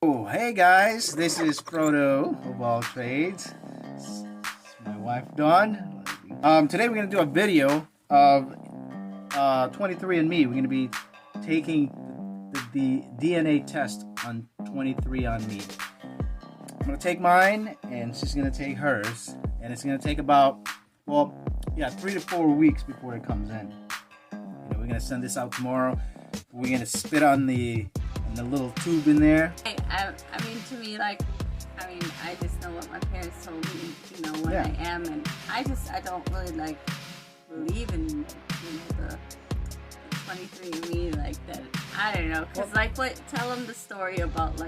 Oh, hey guys, this is Frodo of all trades. It's my wife Dawn. Today we're going to do a video of 23andme. We're going to be taking the DNA test on 23andme. I'm going to take mine and she's going to take hers. And it's going to take about, 3 to 4 weeks before it comes in. We're going to send this out tomorrow. We're going to spit on the little tube in there. I mean, to me, I just know what my parents told me, what I am, and I don't really, believe in, the 23andme, that. I don't know, because, tell them the story about,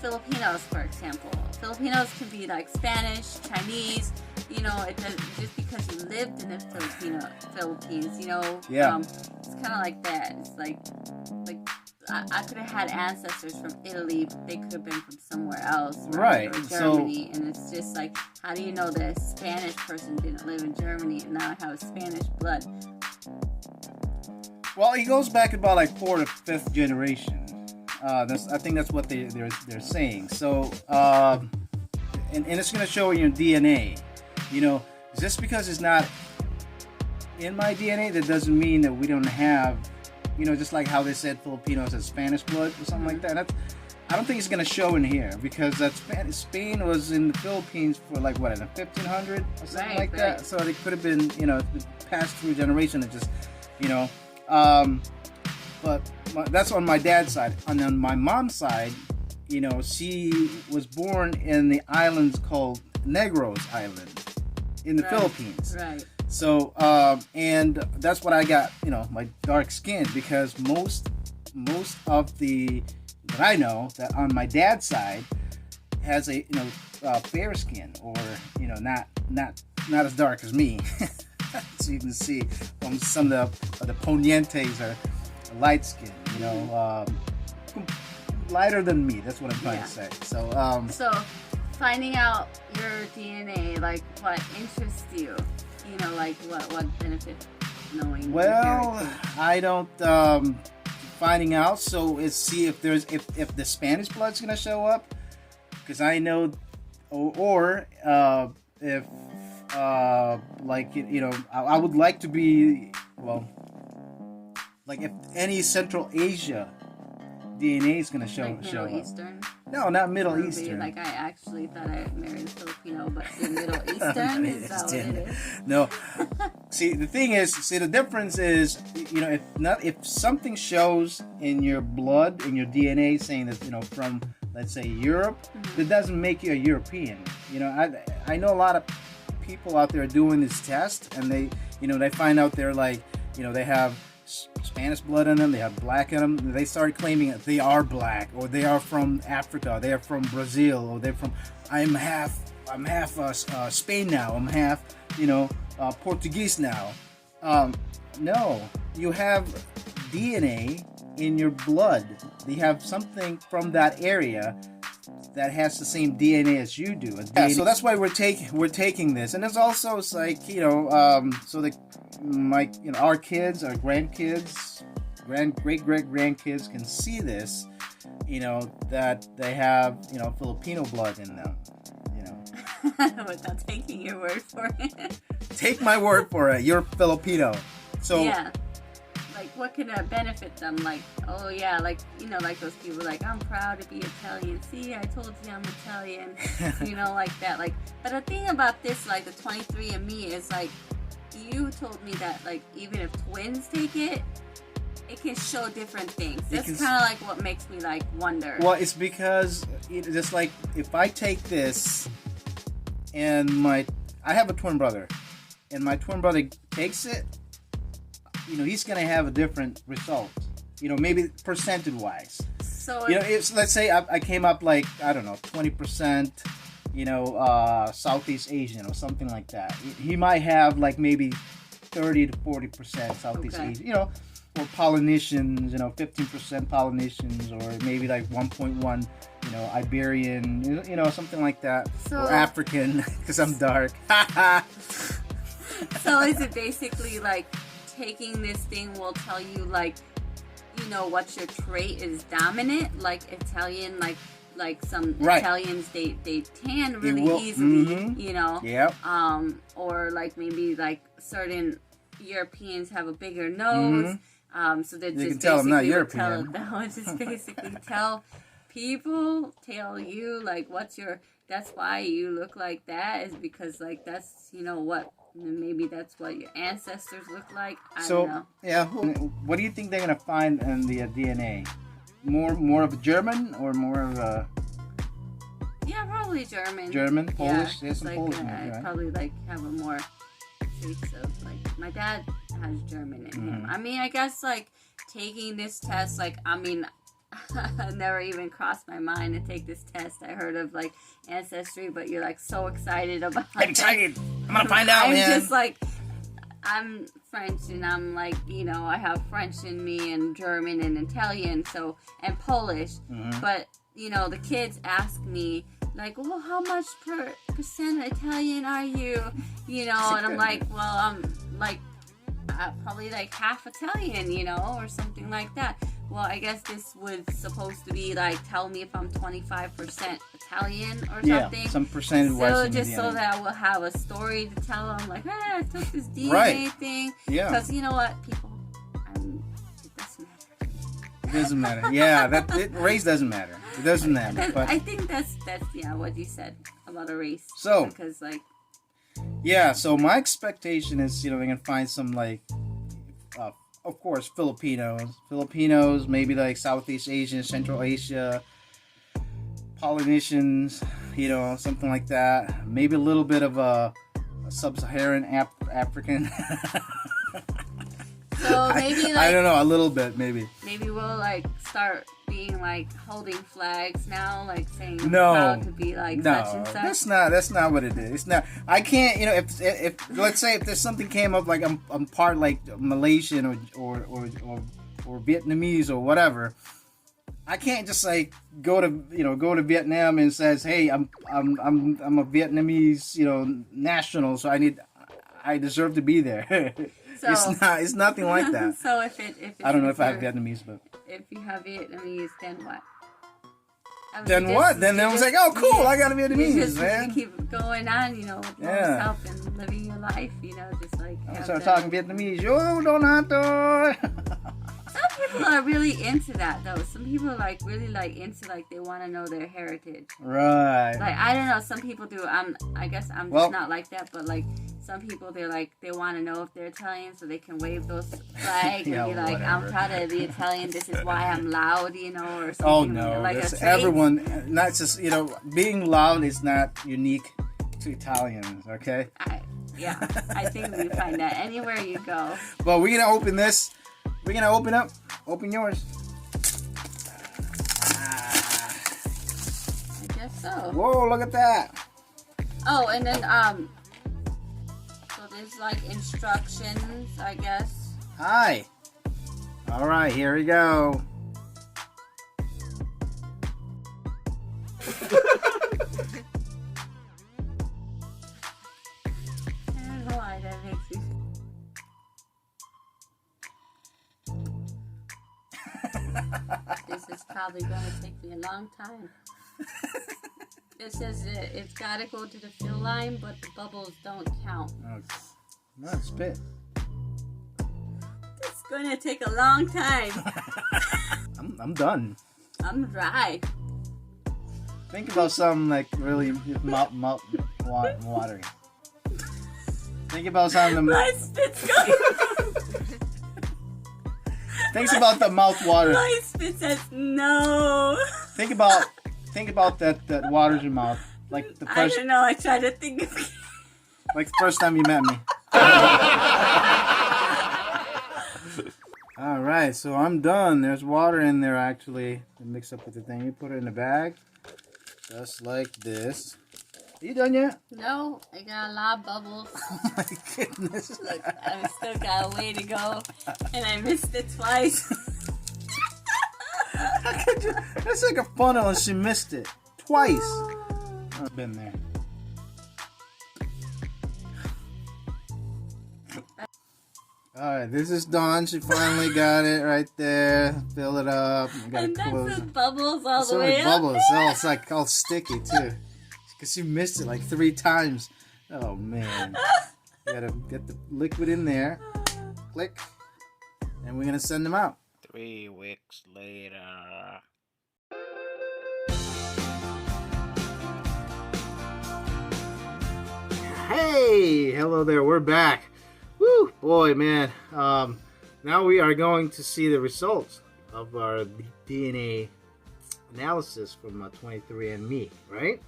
Filipinos, for example. Filipinos can be, Spanish, Chinese, it does, just because you lived in the Philippines, it's kind of like that. It's like I could have had ancestors from Italy, but they could have been from somewhere else, right? Or Germany, and it's just how do you know that a Spanish person didn't live in Germany and now I have Spanish blood? Well, he goes back about 4th or 5th generation. I think that's what they're saying. So, and it's going to show in your DNA. Just because it's not in my DNA, that doesn't mean that we don't have, just like how they said Filipinos has Spanish blood or something like that. I don't think it's going to show in here because Spain was in the Philippines for in the 1500 or something like that. So it could have been, passed through generation and just, but that's on my dad's side. And on my mom's side, she was born in the islands called Negros Island in the Philippines. Right. So, and that's what I got, my dark skin, because most of that I know that on my dad's side has a, fair skin, or, not as dark as me. So you can see some of the ponientes are light skin, lighter than me. That's what I'm trying to say. So finding out your DNA, what interests you, what benefit knowing? Well, I don't finding out. So it's see if the Spanish blood's gonna show up, because I know, or if I would like to be if any Central Asia DNA is gonna show Middle up. Eastern? No, not Middle Eastern. I actually thought I married a Filipino, but the Middle Eastern is that what it is? No. See, the thing is, the difference is, if something shows in your blood, in your DNA, saying that, from, let's say, Europe, that doesn't make you a European. I know a lot of people out there doing this test, and they find out they're they have Spanish blood in them, they have black in them, they start claiming that they are black, or they are from Africa, they are from Brazil, or they're from, I'm half Spain now, I'm half, Portuguese now. No, you have DNA in your blood. You have something from that area that has the same DNA as you do. Yeah, so that's why we're taking this, and it's also so our kids, our grandkids, great grandkids can see this, that they have Filipino blood in them, Without taking your word for it. Take my word for it. You're Filipino, so yeah. What can benefit them? Those people I'm proud to be Italian. See, I told you I'm Italian. Like that. But the thing about this, the 23andme is you told me that even if twins take it can show different things. That's kind of what makes me wonder. Well, it's because just if I take this and I have a twin brother, and my twin brother takes it, he's going to have a different result, maybe percentage wise. So if let's say I came up 20%, Southeast Asian or something like that. He might have maybe 30 to 40% Southeast Asian, or Polynesians, 15% Polynesians, or maybe 1.1, Iberian, something like that. So, or African, because I'm dark. So is it basically taking this thing will tell you you know, what your trait is dominant, like Italian, like some right. Italians, they tan really easily, you know. Yep. Or like maybe like certain Europeans have a bigger nose. So they just tell them not European. Just basically tell you like that's why you look like that, is because like that's, you know, what maybe that's what your ancestors look like. I don't know. Yeah, what do you think they're gonna find in the DNA? More of a German or more of a? Yeah, probably German. German, Polish. Yeah, There's some like, Polish in there, I'd right? probably like have a more traits of like my dad has German in him. I mean, I guess like taking this test, like I mean, never even crossed my mind to take this test. I heard of like ancestry, but you're like so excited about it. I'm excited. I'm gonna find out, man. I'm just like, I'm French, and I'm like, you know, I have French in me, and German, and Italian, so, and Polish. But you know, the kids ask me like, well, how much percent Italian are you? You know, and I'm like, well, I'm like probably like half Italian, you know, or something like that. Well, I guess this was supposed to be like, tell me if I'm 25% Italian or something. Yeah, some percentage wise. So just so that I will have a story to tell them, like, hey, I took this DNA thing. Yeah. Because you know what, people, it doesn't matter. It doesn't matter. Yeah, race doesn't matter. It doesn't matter. But I think that's yeah, what you said about a race. So because like. Yeah, so my expectation is, you know, they're gonna find some like. Of course, Filipinos, maybe like Southeast Asian, Central Asia, Polynesians, you know, something like that. Maybe a little bit of a sub-Saharan African. So maybe like I don't know, a little bit maybe. Maybe we'll like start being like holding flags now, like saying proud to be like such and such. That's not what it is. It's not. I can't. You know, if let's say if there's something came up like I'm part like Malaysian or Vietnamese or whatever, I can't just like go to Vietnam and says, hey, I'm a Vietnamese, you know, national, so I deserve to be there. So, it's nothing like that. So if I don't know if I have Vietnamese, but if you have Vietnamese, then what? Then I was like, oh, cool, I got a Vietnamese, man. You keep going on, you know, with yourself and living your life, you know, just like. I start talking Vietnamese. Yo, Donato. Some people are really into that, though. Some people are like really like into like they want to know their heritage. Right. Like I don't know. Some people do. I guess I'm just not like that, but like. Some people, they want to know if they're Italian so they can wave those flags and be like, whatever. I'm proud of the Italian, this is why I'm loud, you know, or something. Oh, no. Like everyone, not just, you know, being loud is not unique to Italians, okay? I think we find that anywhere you go. Well, we're going to open this. We're going to open yours. I guess so. Whoa, look at that. Oh, and then, there's like instructions, I guess. Hi. All right, here we go. I don't know why that makes you. This is probably going to take me a long time. It says it's got to go to the fill line, but the bubbles don't count. Okay. No, spit. It's going to take a long time. I'm done. I'm dry. Think about something like really mouth watering. Think about something. My spit's going. Think about the mouth water. My spit says no. Think about that waters your mouth. Like the first. I don't know. I try to think of. Like the first time you met me. All right, so I'm done. There's water in there actually to mix up with the thing. You put it in the bag, just like this. Are you done yet? No, I got a lot of bubbles. Oh my goodness! Look, I still got a way to go, and I missed it twice. How could you? That's like a funnel, and she missed it twice. I've been there. Alright, this is Dawn. She finally got it right there. Fill it up. And that's the bubbles all the way up. Bubbles. Oh, it's like all sticky too. Because she missed it like 3 times. Oh man. You gotta get the liquid in there. Click. And we're gonna send them out. 3 weeks later. Hey! Hello there, we're back. Woo! Boy, man. Now we are going to see the results of our DNA analysis from 23andme, right?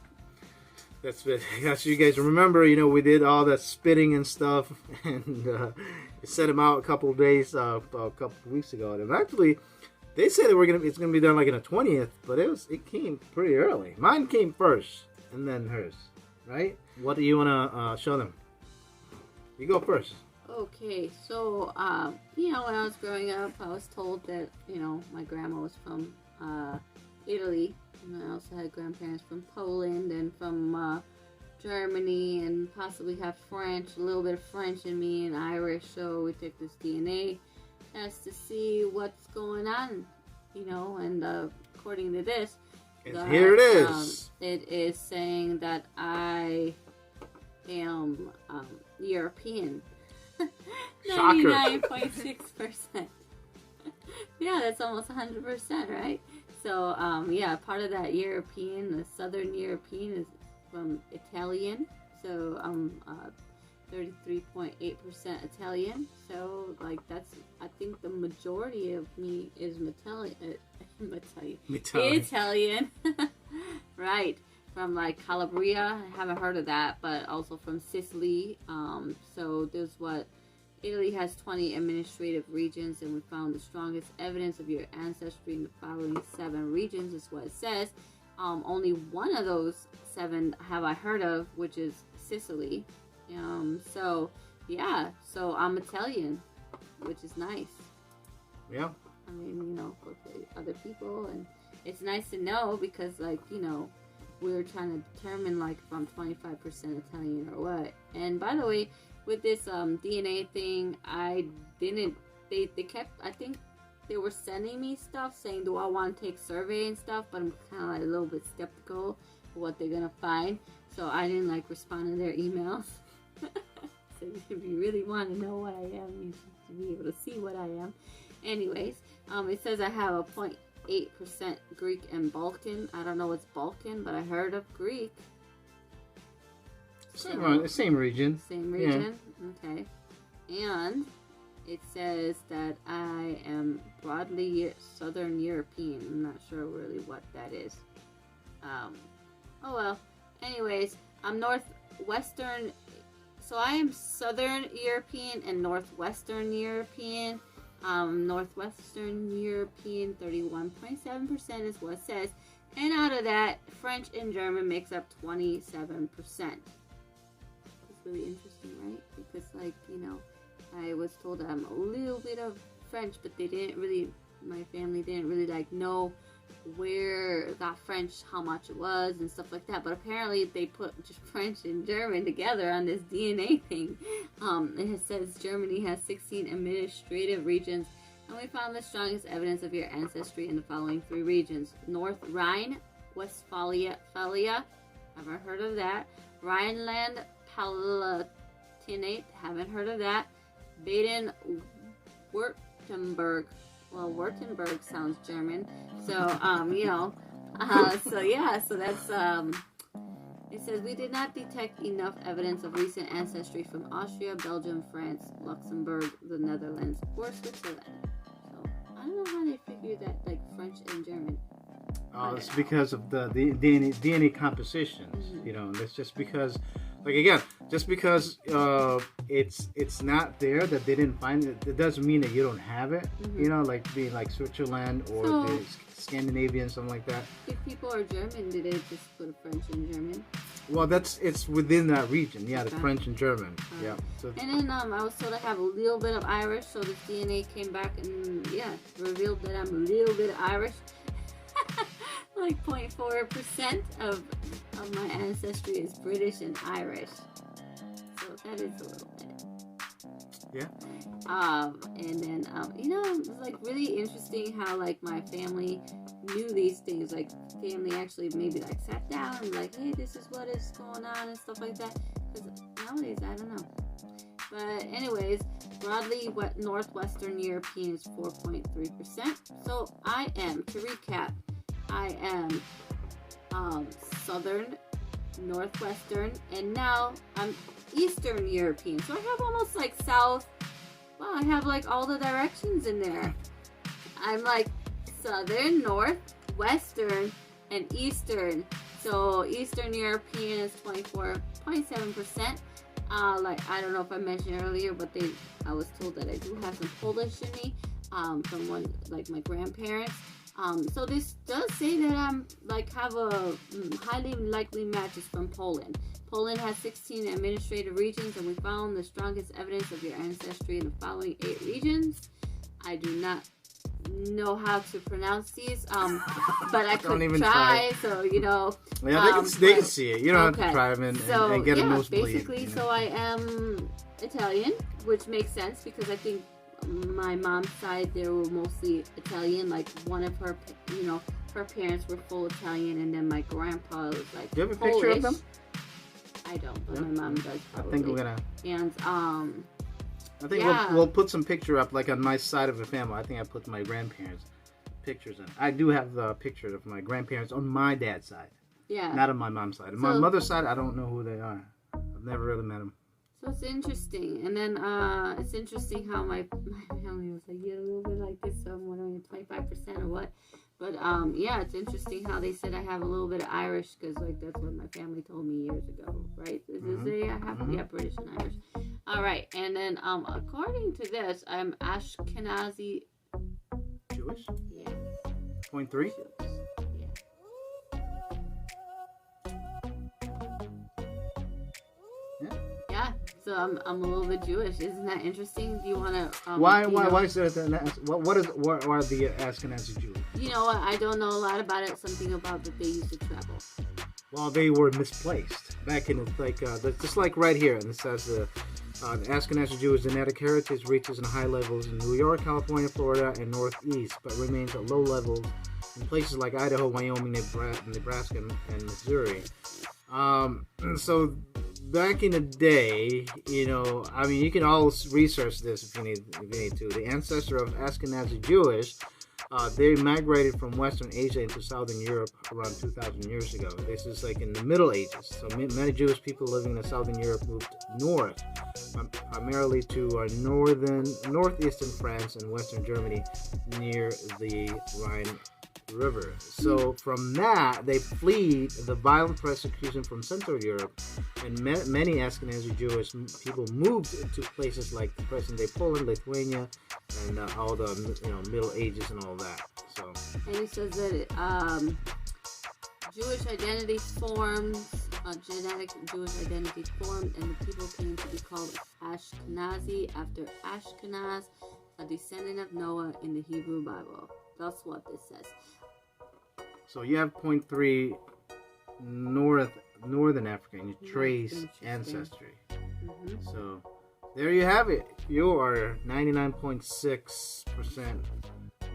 That's you guys remember, you know, we did all that spitting and stuff, and sent them out a couple of days, a couple of weeks ago. And actually, they said that it's gonna be done like on the 20th, but it came pretty early. Mine came first, and then hers, right? What do you wanna show them? You go first. Okay, so, you know, when I was growing up, I was told that, you know, my grandma was from Italy, and I also had grandparents from Poland and from Germany, and possibly have French, a little bit of French in me, and Irish, so we took this DNA test to see what's going on, you know, and according to this, here it is. It is saying that I am European. 99.6%. Yeah, that's almost 100%, right? So, yeah, part of that European, the Southern European, is from Italian. So, I'm 33.8% Italian. So, like, that's, I think the majority of me is Italian. Right. From, like, Calabria. I haven't heard of that, but also from Sicily. So, there's what... Italy has 20 administrative regions, and we found the strongest evidence of your ancestry in the following 7 regions, is what it says. Only one of those 7 have I heard of, which is Sicily. So, yeah, so I'm Italian, which is nice. Yeah. I mean, you know, for other people, and it's nice to know because, like, you know, we were trying to determine, like, if I'm 25% Italian or what. And by the way, with this DNA thing, they kept, I think they were sending me stuff saying, do I want to take survey and stuff, but I'm kind of like a little bit skeptical of what they're going to find, so I didn't like respond to their emails. So if you really want to know what I am, you should be able to see what I am. Anyways, it says I have a 0.8% Greek and Balkan. I don't know what's Balkan, but I heard of Greek. Same region. Same region? Yeah. Okay. And it says that I am broadly Southern European. I'm not sure really what that is. Oh well. Anyways, I'm Northwestern. So I am Southern European and Northwestern European. Northwestern European, 31.7% is what it says. And out of that, French and German makes up 27%. Really interesting, right? Because, like, you know, I was told that I'm a little bit of French, but they didn't really, my family didn't really, like, know where got French, how much it was and stuff like that. But apparently they put just French and German together on this DNA thing. And it says Germany has 16 administrative regions, and we found the strongest evidence of your ancestry in the following 3 regions: North Rhine, Westphalia, haven't heard of that; Rhineland Palatinate, haven't heard of that; Baden-Württemberg. Well, Württemberg sounds German. So, you know, so yeah, so that's, it says we did not detect enough evidence of recent ancestry from Austria, Belgium, France, Luxembourg, the Netherlands, or Switzerland. So, I don't know how they figured that, like, French and German. Oh, it's because of the DNA compositions, you know, and it's just because, like, again, just because it's not there, that they didn't find it, it doesn't mean that you don't have it, you know, like being like Switzerland or the Scandinavian, something like that. If people are German, did they just put French and German? Well, it's within that region, yeah, the French and German, yeah. So, and then I was told I have a little bit of Irish, so the DNA came back and, yeah, revealed that I'm a little bit Irish. Like 0.4% of my ancestry is British and Irish. So that is a little bit. Yeah. And then it's like really interesting how like my family knew these things. Like family actually maybe like sat down and like, hey, this is what is going on and stuff like that. Because nowadays I don't know. But anyways, broadly, Northwestern European is 4.3%. So to recap, I am Southern, Northwestern, and now I'm Eastern European. So I have almost like South. Well, I have like all the directions in there. I'm like Southern, North, Western, and Eastern. So Eastern European is 24.7%. Like I don't know if I mentioned earlier, but I was told that I do have some Polish in me, from one like my grandparents. So this does say that I'm like have a highly likely matches from Poland. Poland has 16 administrative regions, and we found the strongest evidence of your ancestry in the following 8 regions. I do not know how to pronounce these, but I could try. So yeah, they can see it. You don't have to try them and get a nosebleed. Basically, so I am Italian, which makes sense because I think my mom's side they were mostly Italian. Like one of her, her parents were full Italian, and then my grandpa was like. Do you have a Polish. picture of them? I don't, but my mom does. Probably. I think we're gonna. And I think we'll put some picture up, like on my side of the family. I think I put my grandparents' pictures in. I do have a picture of my grandparents on my dad's side. Yeah. Not on my mom's side. On my mother's side, I don't know who they are. I've never really met them. So it's interesting. And then it's interesting how my family was like, a little bit like this, so I'm wondering 25% or what. But it's interesting how they said I have a little bit of Irish, because like that's what my family told me years ago, right? Is this I have British and Irish. All right, and then according to this, I'm Ashkenazi Jewish. Yeah. 0.3. Yeah. So I'm a little bit Jewish. Isn't that interesting? Do you want to? Why is there what are the Ashkenazi Jews? You know what? I don't know a lot about it. Something about that they used to travel. Well, they were misplaced back in just like right here, and it says the Ashkenazi Jewish genetic heritage reaches in high levels in New York, California, Florida, and Northeast, but remains at low levels in places like Idaho, Wyoming, Nebraska, and Missouri. So back in the day, you can all research this if you need to. The ancestor of Ashkenazi Jewish, they migrated from Western Asia into Southern Europe around 2,000 years ago. This is like in the Middle Ages. So many Jewish people living in Southern Europe moved north, primarily to northeastern France and Western Germany near the Rhine River. So from that, they fled the violent persecution from Central Europe, and many Ashkenazi Jewish people moved to places like present-day Poland, Lithuania, and all the Middle Ages and all that. So. And he says that Jewish identity forms, genetic Jewish identity formed, and the people came to be called Ashkenazi after Ashkenaz, a descendant of Noah in the Hebrew Bible. That's what this says. So you have 0.3 Northern African, you trace ancestry. Mm-hmm. So there you have it. You are 99.6%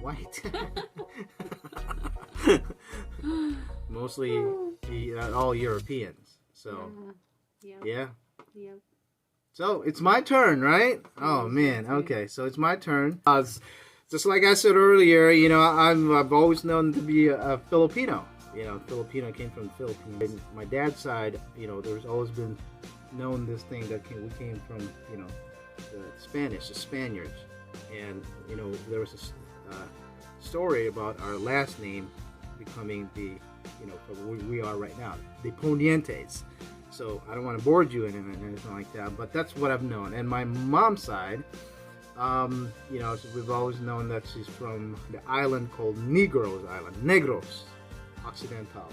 white. Mostly all Europeans. So yeah. So it's my turn, right? Oh man. Okay, so it's my turn. Just like I said earlier, I've always known to be a Filipino. Filipino came from the Philippines. And my dad's side, there's always been known this thing that we came from, the Spaniards. And, there was a story about our last name becoming the, we are right now, the Ponientes. So I don't want to bore you in it or anything like that, but that's what I've known. And my mom's side, we've always known that she's from the island called Negros Occidental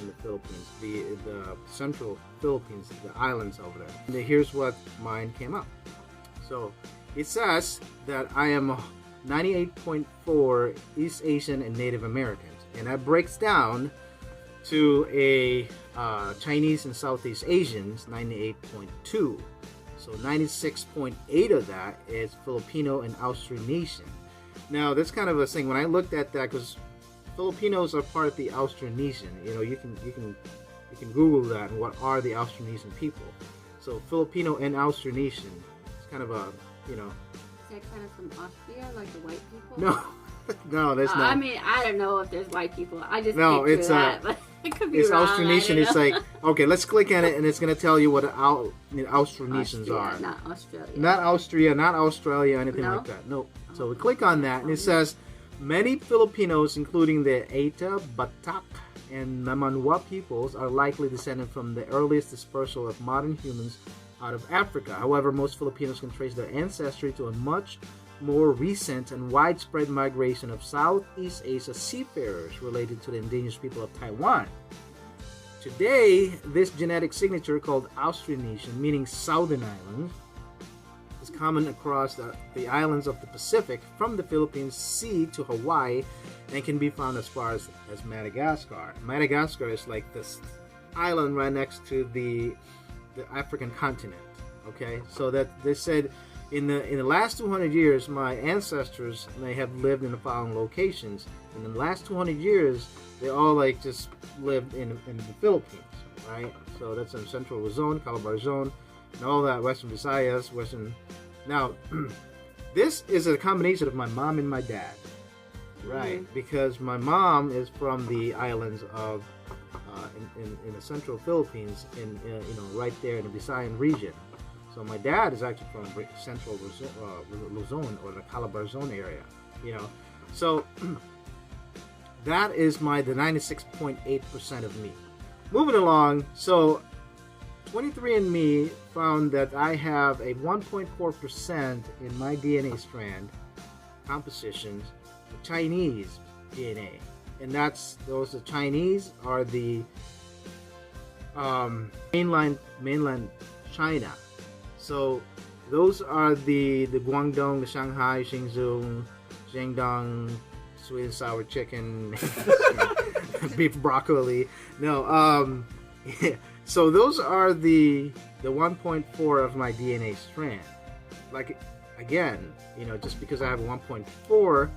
in the Philippines, the central Philippines, the islands over there. And here's what mine came up. So it says that I am 98.4 East Asian and Native Americans, and that breaks down to a Chinese and Southeast Asians 98.2. So 96.8 of that is Filipino and Austronesian. Now that's kind of a thing when I looked at that, because Filipinos are part of the Austronesian. You know, you can Google that and what are the Austronesian people. So Filipino and Austronesian. It's kind of a, you know. Is that kind of from Austria, like the white people? No, no, there's not. I mean, I don't know if there's white people. I just no, it's that, but it could be it's wrong. Austronesian. It's like, okay, let's click on it, and it's gonna tell you what Austronesians are. Not Australia. Not Austria, not Australia, anything No? like that. No. So we click on that, and it says many Filipinos, including the Aita, Batak, and Namanwa peoples, are likely descended from the earliest dispersal of modern humans out of Africa. However, most Filipinos can trace their ancestry to a much more recent and widespread migration of Southeast Asia seafarers related to the indigenous people of Taiwan. Today, this genetic signature, called Austronesian, meaning Southern Islands, is common across the islands of the Pacific, from the Philippine Sea to Hawaii, and can be found as far as Madagascar. Madagascar is like this island right next to the African continent. Okay, so that they said in the last 200 years, my ancestors, they have lived in the following locations. In the last 200 years, they all like just lived in the Philippines, right? So that's in Central Luzon, Calabar Zone, and all that, Western Visayas, Western. Now, this is a combination of my mom and my dad, right? Because my mom is from the islands of in the central Philippines, right there in the Visayan region. So my dad is actually from Central Luzon, or the Calabar Zone area, you know. So that is the 96.8% of me. Moving along, so 23andme found that I have a 1.4% in my DNA strand compositions of Chinese DNA, and those Chinese are the mainland China. So those are the Guangdong, the Shanghai, Shenzhen, Jiangdong, sweet and sour chicken, beef broccoli. No, yeah. So those are the 1.4 of my DNA strand. Like, again, you know, just because I have a 1.4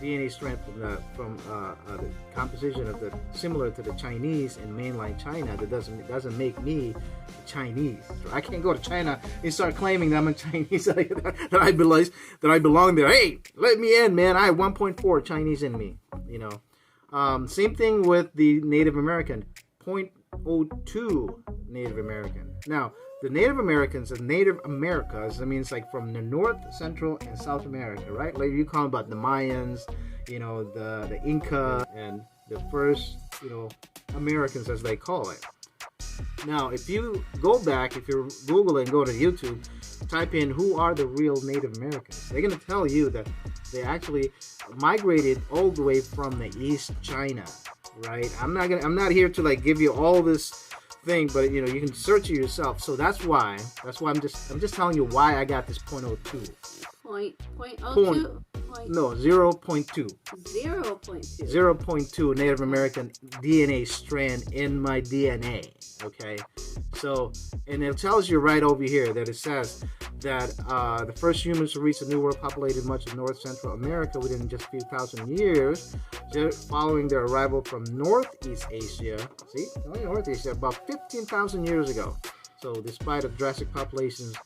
DNA strand from the composition of the similar to the Chinese in mainland China, that doesn't make me Chinese. So I can't go to China and start claiming that I'm a Chinese, that I belong there. Hey, let me in, man. I have 1.4 Chinese in me. You know, same thing with the Native American, 0.02 Native American. Now, the Native Americans and Native Americas, that means like from the North, Central, and South America, right? Like you call about the Mayans, you know, the Inca, and the first, you know, Americans, as they call it. Now, if you go back, if you Google it and go to YouTube, type in who are the real Native Americans, they're going to tell you that they actually migrated all the way from the East China, right? I'm not here to like give you all this thing, but you know, you can search it yourself. So that's why I'm just telling you why I got this 0.02. 0.02? No, 0.2. 0.2. 0.2 Native American DNA strand in my DNA. Okay, so, and it tells you right over here that it says that the first humans to reach the New World populated much of North Central America within just a few thousand years, following their arrival from Northeast Asia. See, only North Asia, about 15,000 years ago. So, despite of drastic populations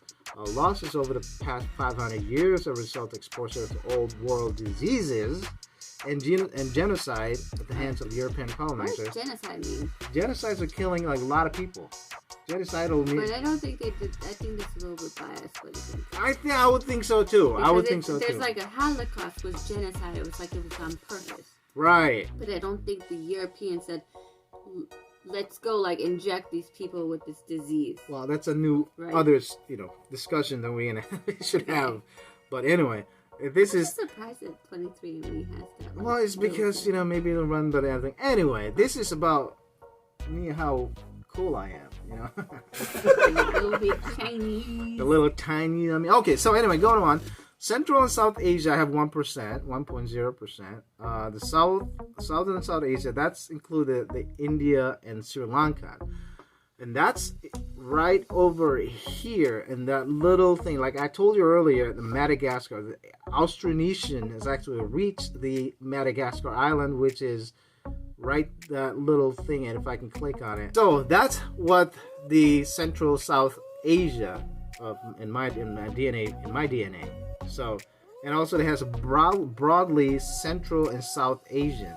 losses over the past 500 years as a result of exposure to old world diseases and genocide at the hands of European colonizers. What does genocide mean? Genocides are killing like a lot of people. Genocidal means. But I don't think they did. I think this is a little bit biased. What do you think? I would think so too. Because there's like a Holocaust was genocide. It was like it was on purpose. Right. But I don't think the Europeans said, let's go like inject these people with this disease. Well, that's a new discussion that we should have. But anyway, this is. I'm surprised that 23andme has that. Well, it's because maybe it'll run by everything. Anyway, this is about me, how cool I am. A little bit Chinese. The little tiny. Okay. So anyway, going on. Central and South Asia, I have 1%, 1.0%. The South and South Asia, that's included the India and Sri Lanka. And that's right over here in that little thing. Like I told you earlier, the Madagascar, the Austronesian has actually reached the Madagascar island, which is right that little thing. And if I can click on it, so that's what the Central South Asia in my DNA. So, and also it has a broadly Central and South Asian.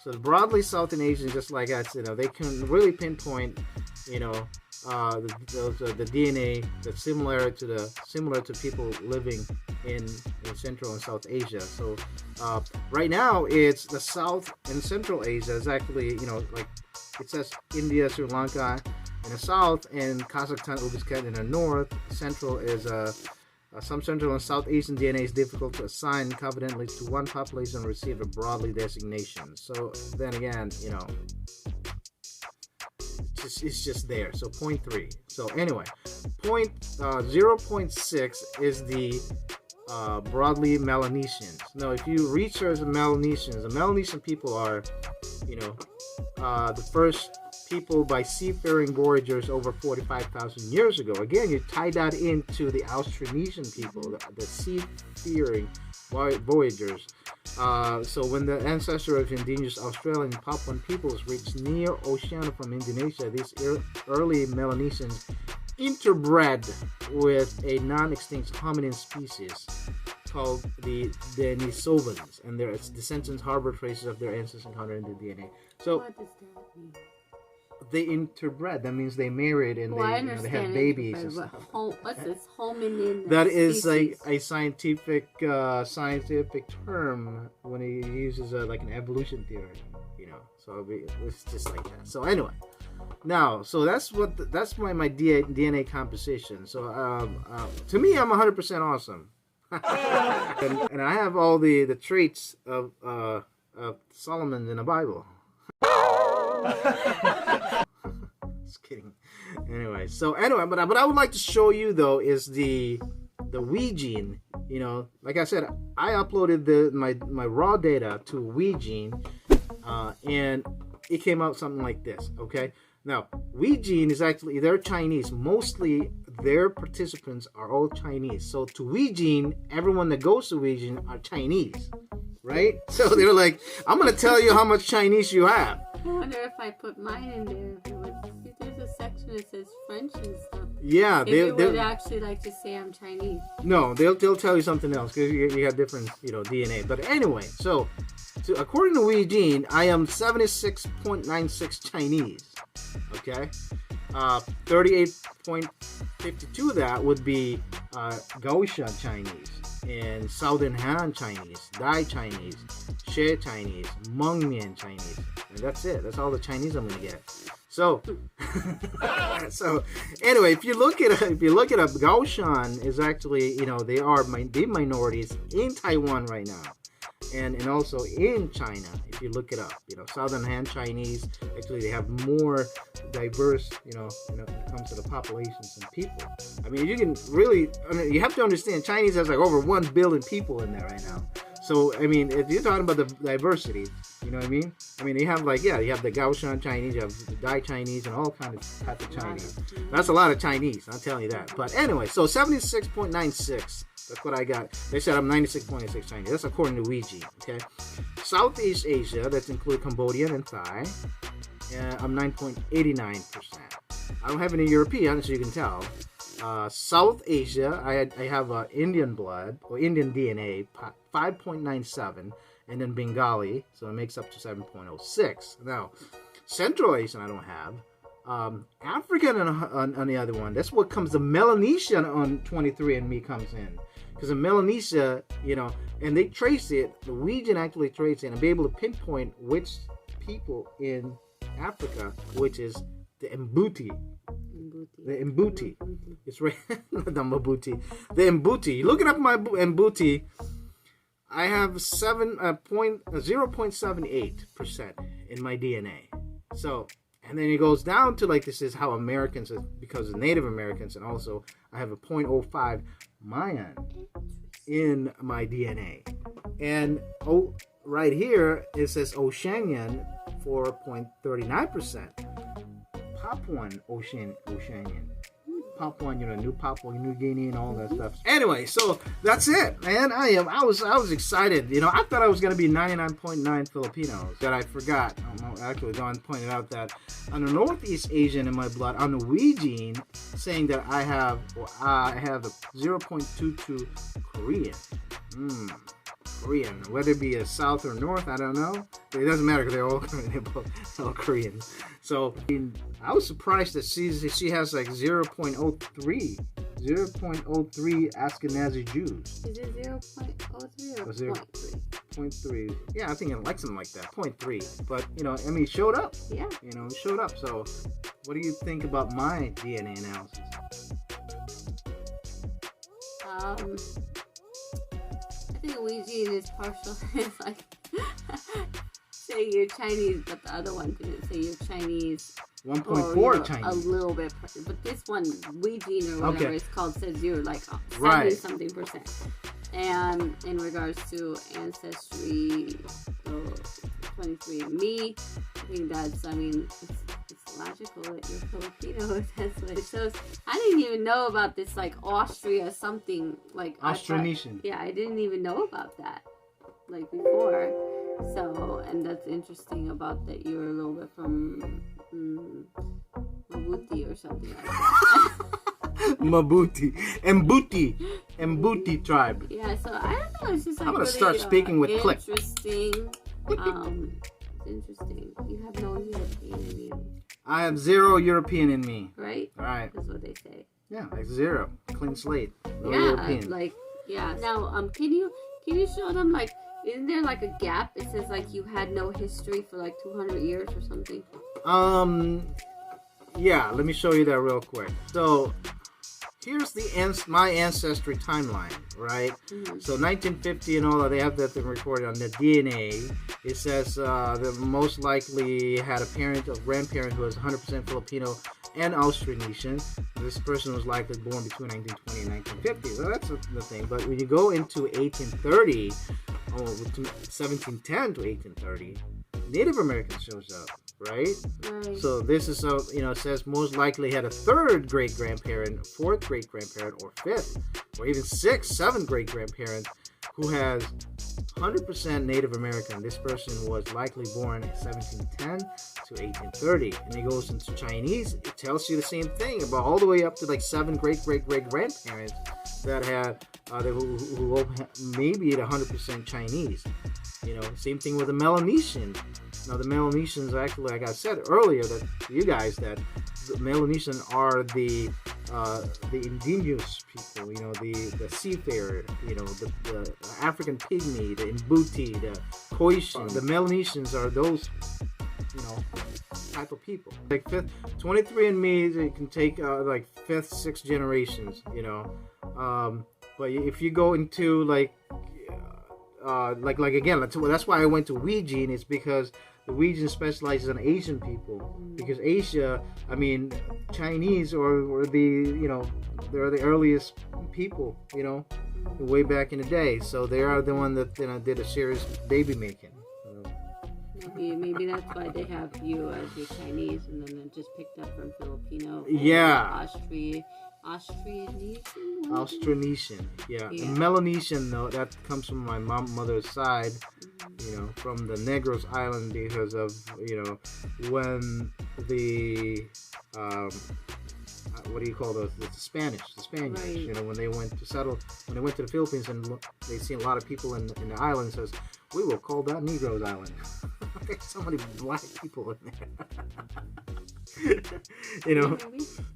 So the broadly South Asian, just like us, they can really pinpoint, the DNA that's similar to people living in Central and South Asia. So right now it's the South and Central Asia is actually, like it says India, Sri Lanka in the south, and Kazakhstan, Uzbekistan in the north. Central is some Central and South Asian DNA is difficult to assign confidently to one population and receive a broadly designation. So then again, it's just there. So 0.3. So anyway, 0.6 is the broadly Melanesians. Now, if you research the Melanesian people are, the first people by seafaring voyagers over 45,000 years ago. Again, you tie that into the Austronesian people, the seafaring voyagers. So when the ancestor of indigenous Australian and Papuan peoples reached near Oceania from Indonesia, these early Melanesians interbred with a non-extinct hominin species called the Denisovans, and their descendants harbor traces of their ancestors encountered in the DNA. So what does that mean? They interbred. That means they married and they had babies. What's this hominin? That is like a scientific term when he uses like an evolution theory. So it's just like that. So anyway, now that's my DNA composition. So to me, I'm 100% awesome, and I have all the traits of Solomon in the Bible. Just kidding. Anyway, but what I would like to show you though is the Wegene. Like I said, I uploaded my raw data to Wegene, and it came out something like this. Okay, now Wegene is actually, they're Chinese. Mostly their participants are all Chinese. So to Wegene, everyone that goes to Wegene are Chinese, right? So they're like, I'm gonna tell you how much Chinese you have. I wonder if I put mine in there. There's a section that says French and stuff. Yeah, they would actually like to say I'm Chinese. No, they'll tell you something else because you got different DNA. But anyway, so according to Wegene, I am 76.96 Chinese. Okay, 38.52 of that would be Gaoshan Chinese, and Southern Han Chinese, Dai Chinese, Xie Chinese, Hmong-Mien Chinese, and that's it. That's all the Chinese I'm gonna get. So, so anyway, if you look it up, Gaoshan is actually, they are the minorities in Taiwan right now, and also in China. If you look it up, Southern Han Chinese, actually they have more diverse, when it comes to the populations and people. I mean, you have to understand, Chinese has like over 1 billion people in there right now. So, I mean, if you're talking about the diversity, you know what I mean? I mean, you have you have the Gaoshan Chinese, you have the Dai Chinese, and all kinds of type of Chinese. That's a lot of Chinese, I'll tell you that. But anyway, so 76.96, that's what I got. They said I'm 96.86 Chinese. That's according to Wegene, okay? Southeast Asia, that includes Cambodian and Thai, I'm 9.89%. I don't have any European, so you can tell. South Asia, I have Indian blood, or Indian DNA, 5.97, and then Bengali, so it makes up to 7.06. Now, Central Asian I don't have. African on the other one, that's what comes, the Melanesian on 23andme comes in. Because in Melanesia, and they trace it, the Wegene actually trace it, and be able to pinpoint which people in Africa, which is the Mbuti. The Mbuti. It's right. The Mbuti. The Mbuti. Looking up my Mbuti, I have 0.78% in my DNA. So, and then it goes down to like, this is how Americans, because of Native Americans, and also I have a 0.05 Mayan in my DNA. And right here, it says Oceanian, 4.39%. Papuan Oceanian. Papua, New Papua New Guinea and all that stuff. Anyway, so that's it, man. I was excited. I thought I was gonna be 99.9 Filipinos. That I forgot. Actually, Don pointed out that on the Northeast Asian in my blood, on the Wegene, saying that I have a 0.22 Korean. Korean, whether it be a South or North, I don't know. It doesn't matter because they're all Koreans. So I was surprised that she has like 0.03 Ashkenazi Jews. Is it 0.03 or 0.3? 0.3. Yeah, I think it like something like that. 0.3. But it showed up. Yeah. It showed up. So, what do you think about my DNA analysis? I think Wegene is partial. It's like say you're Chinese, but the other one didn't say you're Chinese. 1.4 Chinese. A little bit, but this one, Wegene or whatever it's called, says you're like 70-something%. And in regards to ancestry, 23andme, I think that's, it's logical that you're Filipino if that's what it shows. I didn't even know about this, like, Austria something, like... Austronesian. Yeah, I didn't even know about that, like, before. So, and that's interesting about that you're a little bit from Mabuti or something like that. Mabuti. Mbuti tribe. Yeah, so I don't know, it's just like I'm gonna really, start speaking with click. Interesting. It's interesting. You have no European in you. I have 0 European in me. Right? Right. That's what they say. Yeah, like 0. Clean slate. No yeah, European. like, yeah. Now, can you show them, like, isn't there like a gap? It says like you had no history for like 200 years or something. Yeah, let me show you that real quick. So, here's my ancestry timeline, right? Mm-hmm. So 1950 and all that, they have that thing recorded on the DNA. It says that most likely had a parent or grandparent who was 100% Filipino and Austronesian. This person was likely born between 1920 and 1950. So that's the thing. But when you go into 1830, 1710 to 1830, Native American shows up. Right? So this is it says most likely had a 3rd great-grandparent, 4th great-grandparent, or 5th, or even 6th, 7th great-grandparent who has 100% Native American. This person was likely born in 1710 to 1830. And it goes into Chinese. It tells you the same thing about all the way up to like 7 great-great-great-grandparents that had who maybe at 100% Chinese. Same thing with the Melanesian. Now, the Melanesians actually, like I said earlier, that you guys, that the Melanesian are the indigenous people, the seafarer, the African pygmy, the Mbuti, the Khoisan. The Melanesians are those, type of people. Like 23andme, you can take like 5th, 6th generations, but if you go into like again, that's why I went to Wegene. It's because the Wegene specializes on Asian people, because Asia, Chinese or the they're the earliest people, way back in the day. So they are the one that did a serious baby making. Maybe that's why they have you as your Chinese, and then they just picked up from Filipino. Yeah. Austronesian. Yeah. And Melanesian, though, that comes from my mother's side, from the Negros Island, because of, when the, what do you call those? The Spaniards, right. When they went to the Philippines, and they see a lot of people in the island, says, we will call that Negroes Island. There's so many black people in there.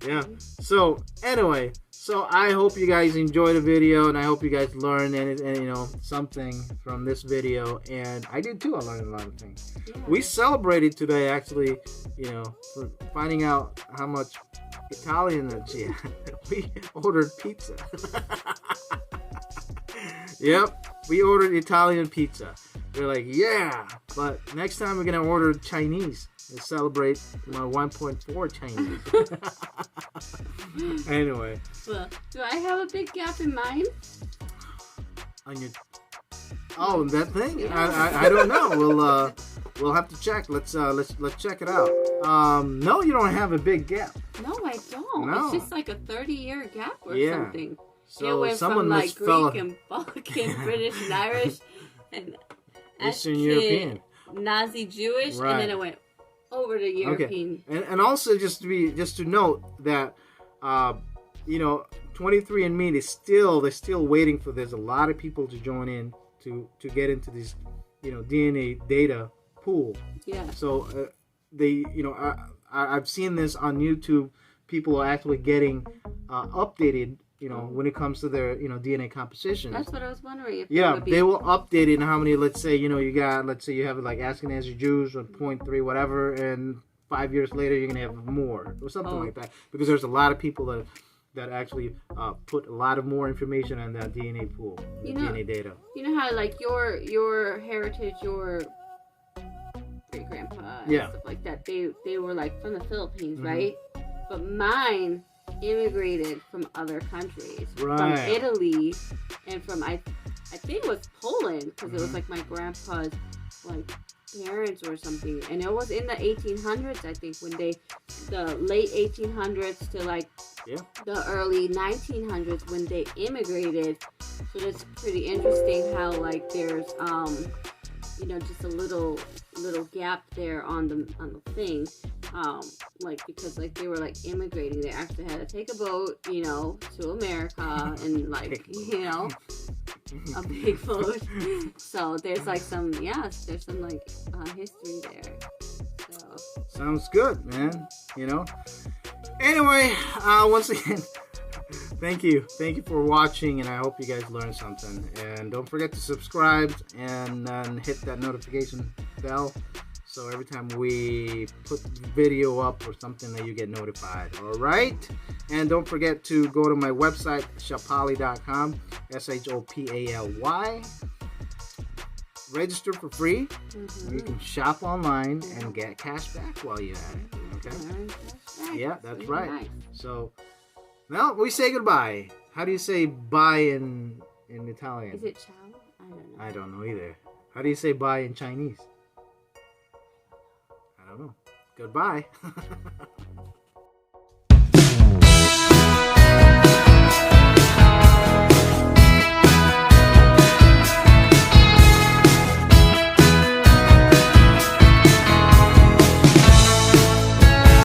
Yeah. So anyway, I hope you guys enjoy the video, and I hope you guys learned and something from this video. And I did too. I learned a lot of things. Yeah. We celebrated today, actually, for finding out how much Italian that she had. We ordered pizza. Yep, we ordered Italian pizza. We're like, yeah, but next time we're gonna order Chinese and celebrate my 1.4 Chinese. Anyway. Well, do I have a big gap in mine? On your... Oh, that thing? Yeah. I don't know. we'll have to check. Let's check it out. No, you don't have a big gap. No, I don't. No. It's just like a 30-year gap or something. So it went someone from like fell Greek and Balkan, British and Irish, and Eastern European, Nazi Jewish, and then it went over to European. Okay. And also just to note that 23andme, they're still waiting for. There's a lot of people to join in to get into this DNA data pool. Yeah. So I've seen this on YouTube. People are actually getting updated. When it comes to their DNA composition. That's what I was wondering. If they will update it in how many. Let's say you have like Ashkenazi Jews or 0.3 whatever, and 5 years later you're gonna have more or something like that, because there's a lot of people that actually put a lot of more information on that DNA pool, DNA data. You know how like your heritage, your great grandpa, and stuff like that. They were like from the Philippines, right? But mine immigrated from other countries, from Italy, and from I think it was Poland, because it was like my grandpa's like parents or something, and it was in the 1800s, I think, when the late 1800s to like the early 1900s when they immigrated. So that's pretty interesting how like there's just a little gap there on the thing, because like they were like immigrating. They actually had to take a boat, to America, and like a big boat. So there's like some there's some like history there. So sounds good, man. Anyway, once again, thank you for watching, and I hope you guys learned something. And don't forget to subscribe and hit that notification bell, so every time we put video up or something that you get notified. All right, and don't forget to go to my website, shopali.com, SHOPALY. Register for free. You can shop online and get cash back while you're at it. Okay. Yeah, that's right. Nice. So now we say goodbye. How do you say bye in Italian? Is it ciao? I don't know. I don't know either. How do you say bye in Chinese? I don't know. Goodbye.